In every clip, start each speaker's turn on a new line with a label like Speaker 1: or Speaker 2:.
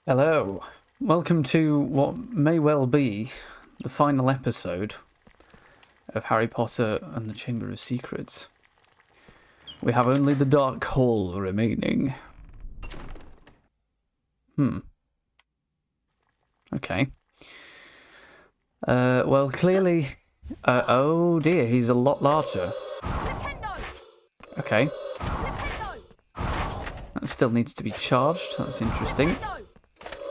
Speaker 1: Hello, welcome to what may well be the final episode of Harry Potter and the Chamber of Secrets. We have only the Dark Hall remaining. Okay. Well, clearly... oh dear, he's a lot larger. Okay. That still needs to be charged, that's interesting.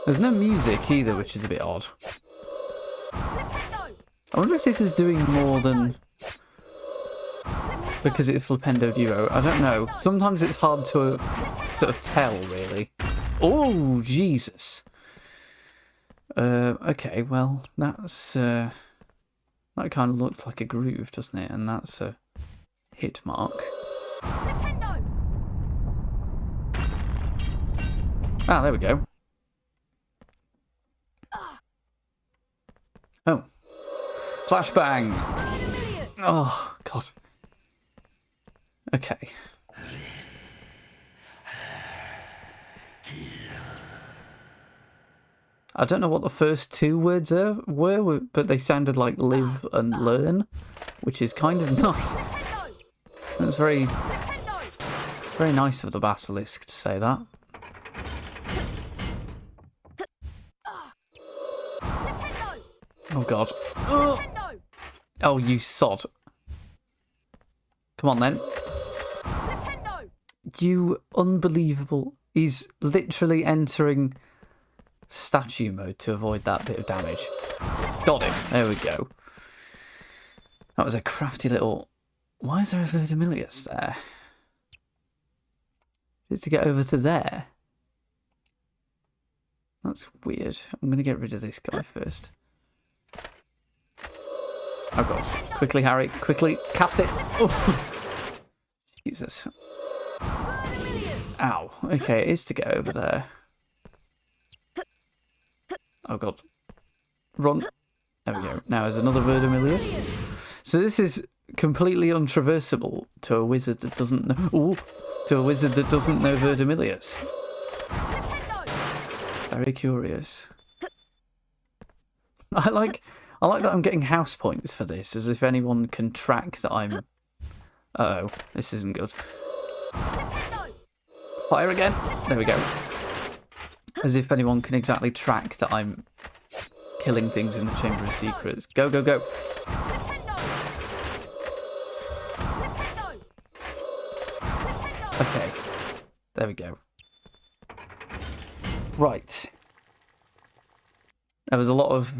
Speaker 1: There's no music either, which is a bit odd. I wonder if this is doing more than... because it's Flipendo Duo. I don't know. Sometimes it's hard to sort of tell, really. Oh, Jesus. Okay, well, that's... that kind of looks like a groove, doesn't it? And that's a hit mark. Ah, there we go. Oh. Flashbang! Oh, God. Okay. I don't know what the first two words were, but they sounded like live and learn, which is kind of nice. That's very, very nice of the Basilisk to say that. Oh, God. Oh, you sod. Come on, then. You unbelievable... He's literally entering statue mode to avoid that bit of damage. Got him. There we go. That was a crafty little... Why is there a Verdimillious there? Is it to get over to there? That's weird. I'm going to get rid of this guy first. Oh god. Quickly, Harry. Quickly. Cast it. Oh. Jesus. Ow. Okay, it is to get over there. Oh god. Run. There we go. Now there's another Verdimillious. So this is completely untraversable to a wizard that doesn't know... Ooh, to a wizard that doesn't know Verdimillious. Very curious. I like that I'm getting house points for this, as if anyone can track that I'm... Uh-oh, this isn't good. Fire again. There we go. As if anyone can exactly track that I'm killing things in the Chamber of Secrets. Go, go, go. Okay. There we go. Right. There was a lot of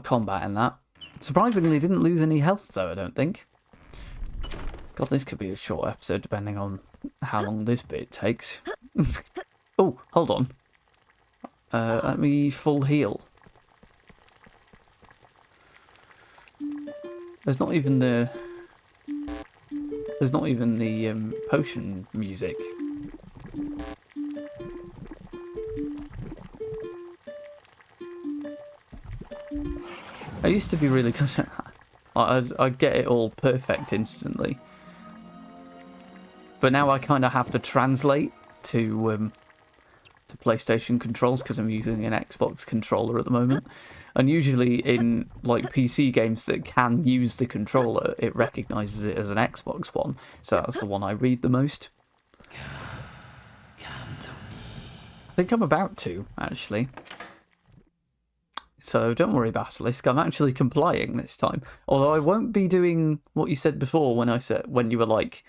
Speaker 1: combat in that. Surprisingly, didn't lose any health though, I don't think. God, this could be a short episode depending on how long this bit takes. Oh, hold on. Let me full heal. There's not even the potion music. I used to be really good at that. I'd get it all perfect instantly. But now I kind of have to translate to PlayStation controls because I'm using an Xbox controller at the moment. And usually in like PC games that can use the controller, it recognises it as an Xbox one. So that's the one I read the most. I think I'm about to, actually. So don't worry, Basilisk. I'm actually complying this time. Although I won't be doing what you said before when you were like,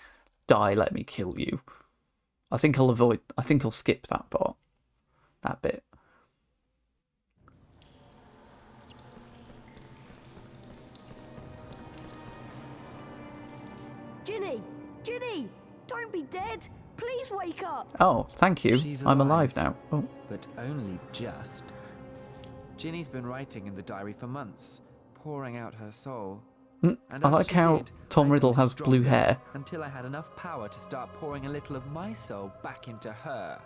Speaker 1: die, let me kill you. I think I'll skip that part. That bit.
Speaker 2: Ginny! Ginny! Don't be dead! Please wake up!
Speaker 1: Oh, thank you. I'm alive now. Oh.
Speaker 3: But only just. Ginny's been writing in the diary for months, pouring out her soul. And
Speaker 1: I like how Tom Riddle has blue hair.
Speaker 3: Until I had enough power to start pouring a little of my soul back into her.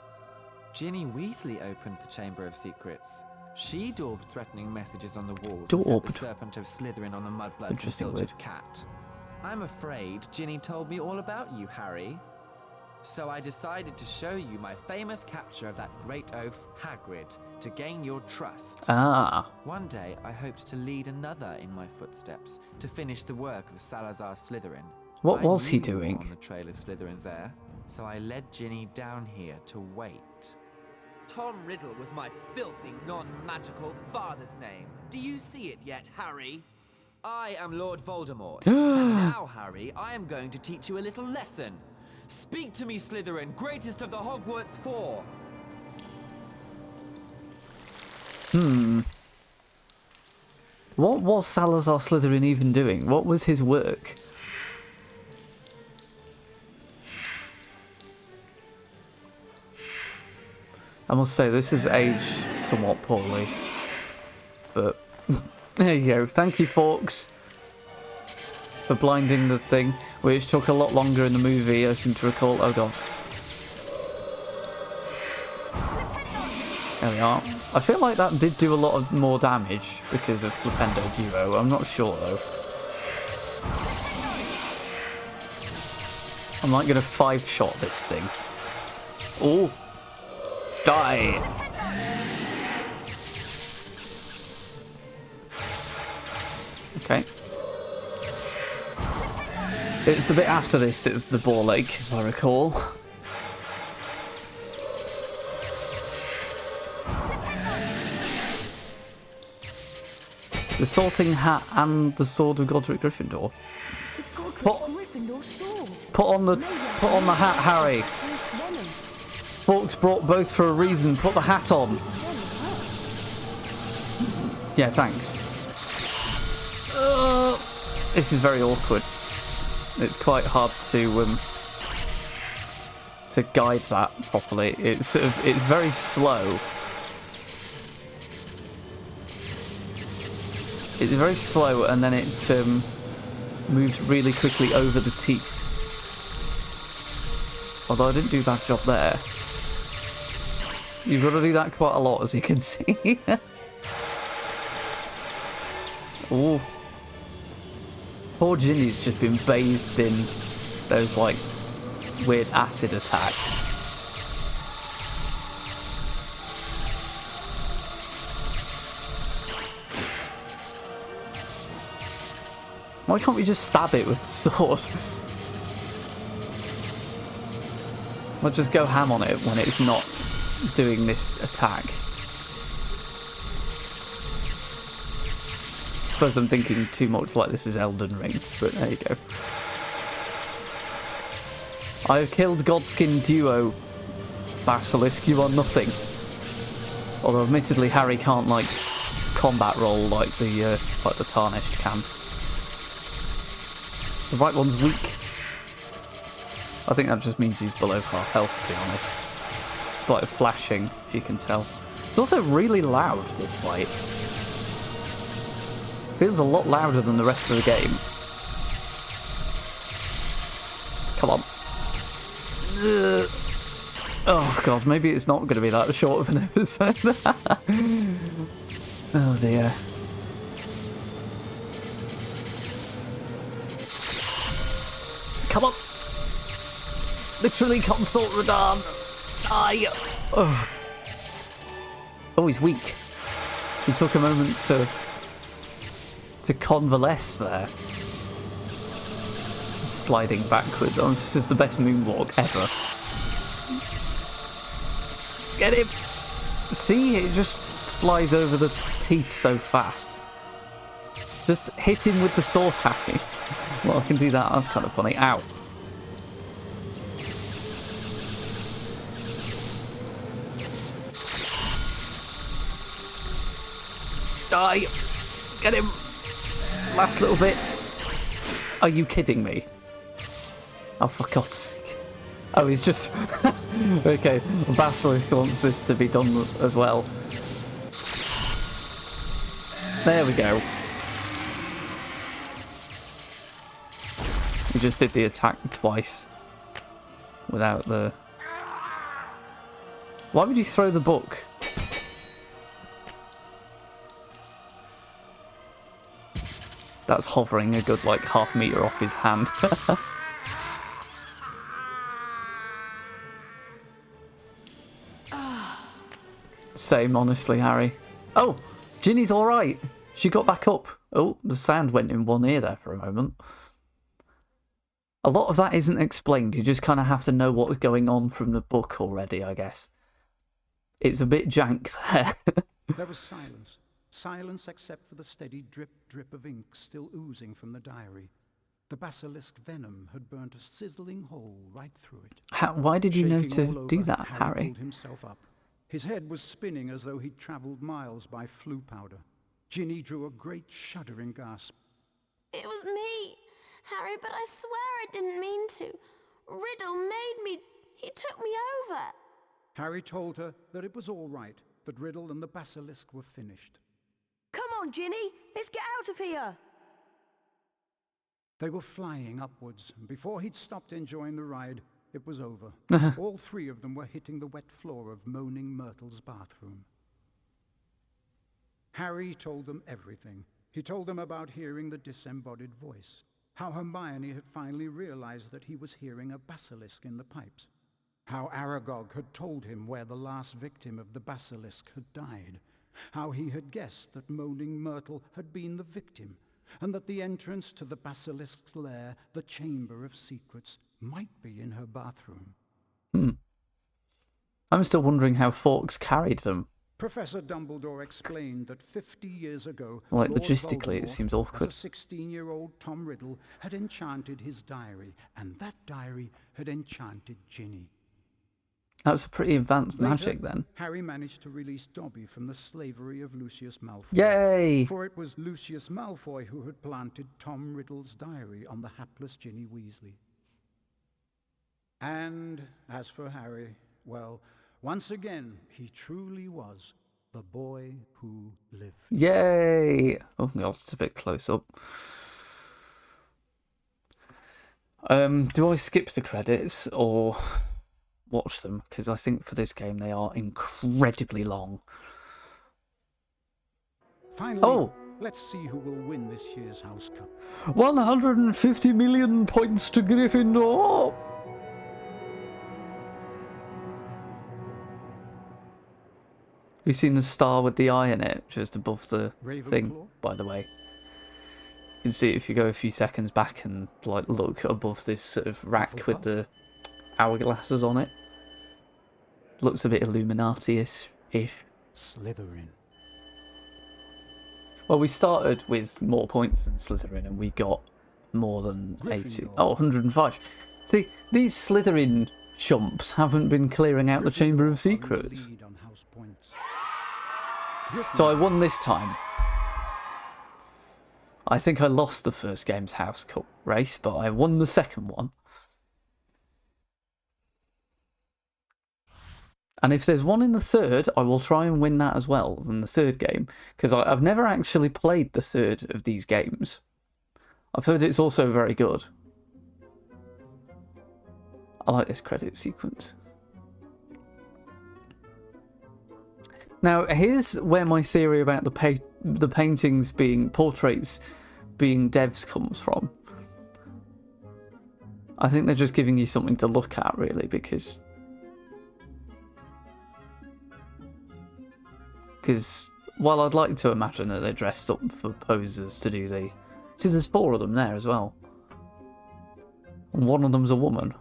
Speaker 3: Ginny Weasley opened the Chamber of Secrets. She daubed threatening messages on the walls and set the serpent of Slytherin on the mudblood filtered cat. I'm afraid Ginny told me all about you, Harry. So I decided to show you my famous capture of that great oaf, Hagrid, to gain your trust.
Speaker 1: Ah.
Speaker 3: One day, I hoped to lead another in my footsteps, to finish the work of Salazar Slytherin.
Speaker 1: What
Speaker 3: I
Speaker 1: was he
Speaker 3: knew you were
Speaker 1: doing?
Speaker 3: on the trail of Slytherin's heir, so I led Ginny down here to wait.
Speaker 4: Tom Riddle was my filthy, non-magical father's name. Do you see it yet, Harry?
Speaker 3: I am Lord Voldemort. And now, Harry, I am going to teach you a little lesson. Speak to me, Slytherin, greatest of the Hogwarts Four.
Speaker 1: What was Salazar Slytherin even doing? What was his work? I must say, this has aged somewhat poorly. But, there you go. Thank you, Forks, for blinding the thing, which took a lot longer in the movie, I seem to recall. Oh, God. There we are. I feel like that did do a lot of more damage because of Flipendo Duo. I'm not sure, though. I'm like going to 5-shot this thing. Oh! Die! Okay. It's a bit after this, it's the Ball Lake, as I recall. The Sorting Hat and the Sword of Godric Gryffindor. Put on the hat, Harry. Forks brought both for a reason. Put the hat on. Yeah, thanks. This is very awkward. It's quite hard to guide that properly. It's very slow. It's very slow, and then it moves really quickly over the teeth. Although I didn't do a bad job there. You've got to do that quite a lot, as you can see. Ooh. Poor Ginny's just been bathed in those, like, weird acid attacks. Why can't we just stab it with the sword? We'll just go ham on it when it's not doing this attack. I suppose I'm thinking too much like this is Elden Ring, but there you go. I have killed Godskin Duo, Basilisk, you are nothing. Although admittedly Harry can't like combat roll like the Tarnished can. The right one's weak. I think that just means he's below half health, to be honest. It's like flashing, if you can tell. It's also really loud, this fight. Feels a lot louder than the rest of the game. Come on. Oh god, maybe it's not going to be that short of an episode. Oh dear. Come on! Literally, Consort Radahn! Die! Oh. Oh, he's weak. He took a moment to convalesce there. Sliding backwards. Oh, this is the best moonwalk ever. Get him! See, it just flies over the teeth so fast. Just hit him with the sword, Harry. Well, I can do that. That's kind of funny. Ow. Die! Get him! Last little bit. Are you kidding me? Oh, for God's sake. Oh, he's just... Okay, Basilisk wants this to be done as well. There we go. We just did the attack twice. Without the... Why would you throw the book? That's hovering a good, like, half metre off his hand. Same, honestly, Harry. Oh, Ginny's alright. She got back up. Oh, the sound went in one ear there for a moment. A lot of that isn't explained. You just kind of have to know what's going on from the book already, I guess. It's a bit jank there.
Speaker 5: There was silence. Silence except for the steady drip, drip of ink still oozing from the diary. The basilisk venom had burnt a sizzling hole right through it.
Speaker 1: Why did you know
Speaker 5: Shaking all
Speaker 1: to
Speaker 5: over,
Speaker 1: do that, Harry?
Speaker 5: pulled himself up. His head was spinning as though he'd travelled miles by flu powder. Ginny drew a great shuddering gasp.
Speaker 6: It was me, Harry, but I swear I didn't mean to. Riddle made me. He took me over.
Speaker 5: Harry told her that it was all right, that Riddle and the basilisk were finished.
Speaker 2: Come on, Ginny. Let's get out of here.
Speaker 5: They were flying upwards, and before he'd stopped enjoying the ride, it was over. All three of them were hitting the wet floor of Moaning Myrtle's bathroom. Harry told them everything. He told them about hearing the disembodied voice, how Hermione had finally realized that he was hearing a basilisk in the pipes, how Aragog had told him where the last victim of the basilisk had died, how he had guessed that Moaning Myrtle had been the victim, and that the entrance to the basilisk's lair, the Chamber of Secrets, might be in her bathroom.
Speaker 1: I'm still wondering how Fawkes carried them.
Speaker 5: Professor Dumbledore explained that 50 years ago,
Speaker 1: Like,
Speaker 5: Lord
Speaker 1: logistically, it
Speaker 5: Voldemort,
Speaker 1: seems awkward.
Speaker 5: as a 16-year-old Tom Riddle, had enchanted his diary, and that diary had enchanted Ginny.
Speaker 1: That's a pretty advanced
Speaker 5: Later,
Speaker 1: magic, then.
Speaker 5: Harry managed to release Dobby from the slavery of Lucius Malfoy.
Speaker 1: Yay!
Speaker 5: For it was Lucius Malfoy who had planted Tom Riddle's diary on the hapless Ginny Weasley. And as for Harry, well, once again, he truly was the boy who lived.
Speaker 1: Yay! Oh god, it's a bit close up. Do I skip the credits or watch them? Because I think for this game they are incredibly long.
Speaker 5: Finally, let's see who will win this year's House Cup.
Speaker 1: 150 million points to Gryffindor! You've seen the star with the eye in it, just above the thing,
Speaker 5: Ravenclaw?
Speaker 1: by the way. You can see it if you go a few seconds back and like look above this sort of rack with the hourglasses on it. Looks a bit Illuminati-ish.
Speaker 5: Slytherin.
Speaker 1: Well, we started with more points than Slytherin and we got more than 80.
Speaker 5: Gryffindor.
Speaker 1: Oh, 105. See, these Slytherin chumps haven't been clearing out the Chamber of Secrets.
Speaker 5: Lead on house points.
Speaker 1: So I won this time. I think I lost the first game's House Cup race, but I won the second one. And if there's one in the third, I will try and win that as well, in the third game. Because I've never actually played the third of these games. I've heard it's also very good. I like this credit sequence. Now, here's where my theory about the paintings being portraits being devs comes from. I think they're just giving you something to look at, really, because while I'd like to imagine that they're dressed up for posers to do the... See, there's 4 of them there as well. And one of them's a woman.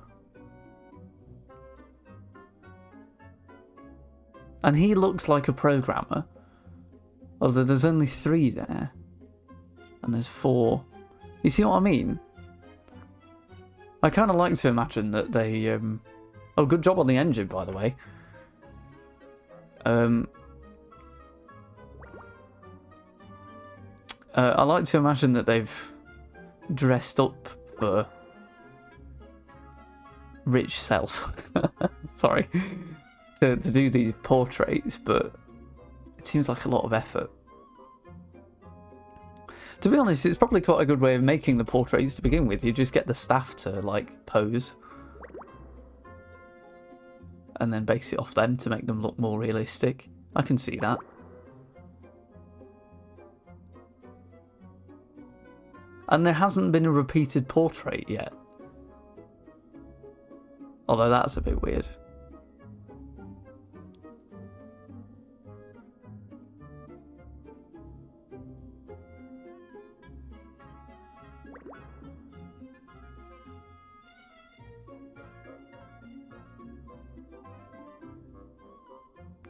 Speaker 1: And he looks like a programmer. Although there's only 3 there. And there's 4. You see what I mean? I kind of like to imagine that they... Oh, good job on the engine, by the way. I like to imagine that they've dressed up for rich self. Sorry. To do these portraits, but it seems like a lot of effort. To be honest, it's probably quite a good way of making the portraits to begin with. You just get the staff to, like, pose. And then base it off them to make them look more realistic. I can see that. And there hasn't been a repeated portrait yet. Although that's a bit weird.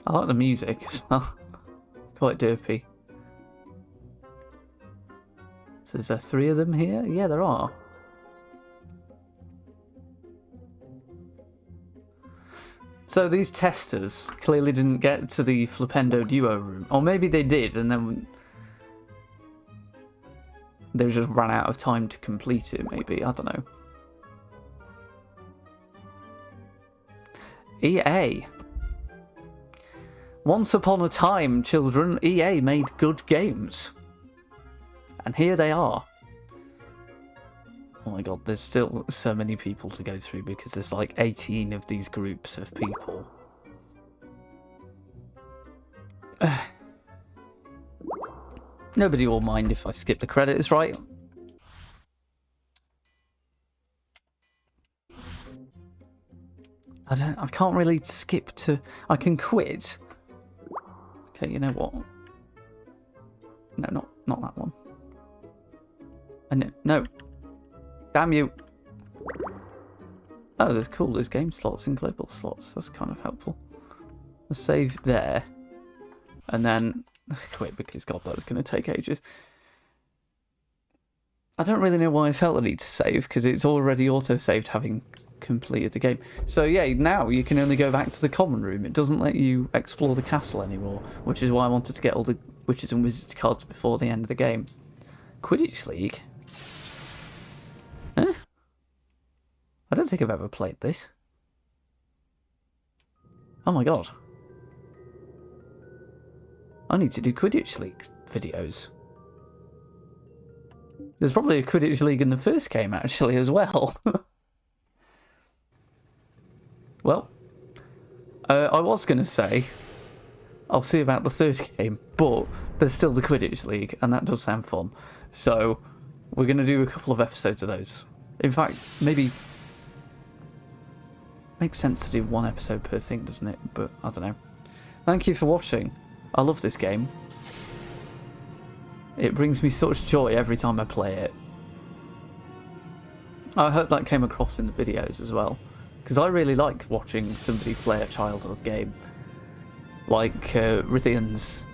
Speaker 1: I like the music as well. Quite derpy. So is there 3 of them here? Yeah, there are. So these testers clearly didn't get to the Flipendo Duo room. Or maybe they did, and then they just ran out of time to complete it, maybe. I don't know. EA. Once upon a time, children, EA made good games. And here they are. Oh my god, there's still so many people to go through because there's like 18 of these groups of people. Nobody will mind if I skip the credits, right? I can't really skip to... I can quit. Okay, you know what? No, not that one. No. Damn you. Oh, that's cool. There's game slots and global slots. That's kind of helpful. Let's save there. And then quit because, God, that's going to take ages. I don't really know why I felt the need to save because it's already auto-saved having completed the game. So yeah, now you can only go back to the common room. It doesn't let you explore the castle anymore, which is why I wanted to get all the Witches and Wizards cards before the end of the game. Quidditch League? Huh? I don't think I've ever played this. Oh my god. I need to do Quidditch League videos. There's probably a Quidditch League in the first game, actually, as well. Well, I was going to say, I'll see about the third game, but there's still the Quidditch League, and that does sound fun. So, we're going to do a couple of episodes of those. In fact, maybe... Makes sense to do 1 episode per thing, doesn't it? But, I don't know. Thank you for watching. I love this game. It brings me such joy every time I play it. I hope that came across in the videos as well. Because I really like watching somebody play a childhood game. Like Rithian's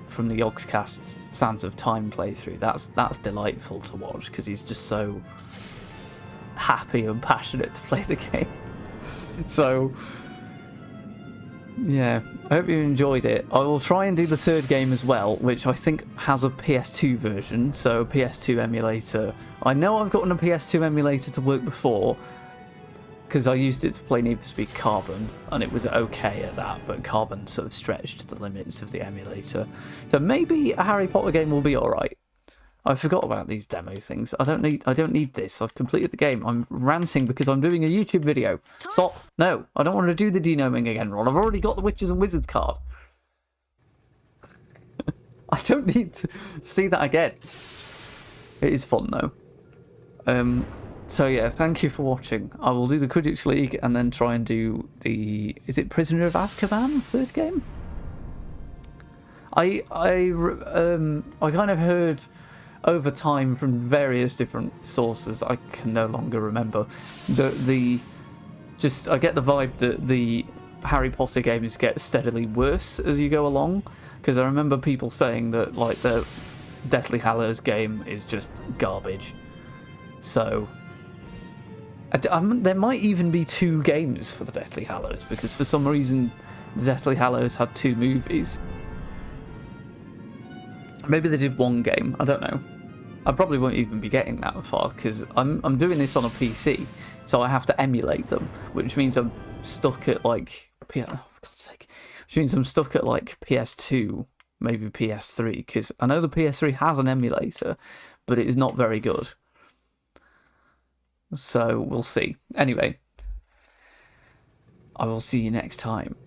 Speaker 1: from the Yogscast Sands of Time playthrough. That's delightful to watch because he's just so happy and passionate to play the game. So, yeah, I hope you enjoyed it. I will try and do the third game as well, which I think has a PS2 version, so a PS2 emulator. I know I've gotten a PS2 emulator to work before, because I used it to play Need for Speed Carbon, and it was okay at that, but Carbon sort of stretched the limits of the emulator. So maybe a Harry Potter game will be alright. I forgot about these demo things. I don't need this. I've completed the game. I'm ranting because I'm doing a YouTube video. Stop. No, I don't want to do the denoming again, Ron. I've already got the Witches and Wizards card. I don't need to see that again. It is fun though. So yeah, thank you for watching. I will do the Quidditch League and then try and do the... Is it Prisoner of Azkaban, third game? I kind of heard over time from various different sources, I can no longer remember, I get the vibe that the Harry Potter games get steadily worse as you go along, because I remember people saying that like the Deathly Hallows game is just garbage. So there might even be 2 games for the Deathly Hallows, because for some reason the Deathly Hallows had 2 movies. Maybe they did 1 game, I don't know. I probably won't even be getting that far, because I'm doing this on a PC, so I have to emulate them, which means I'm stuck at like... Oh, for God's sake. Which means I'm stuck at like PS2, maybe PS3, because I know the PS3 has an emulator, but it is not very good. So, we'll see. Anyway, I will see you next time.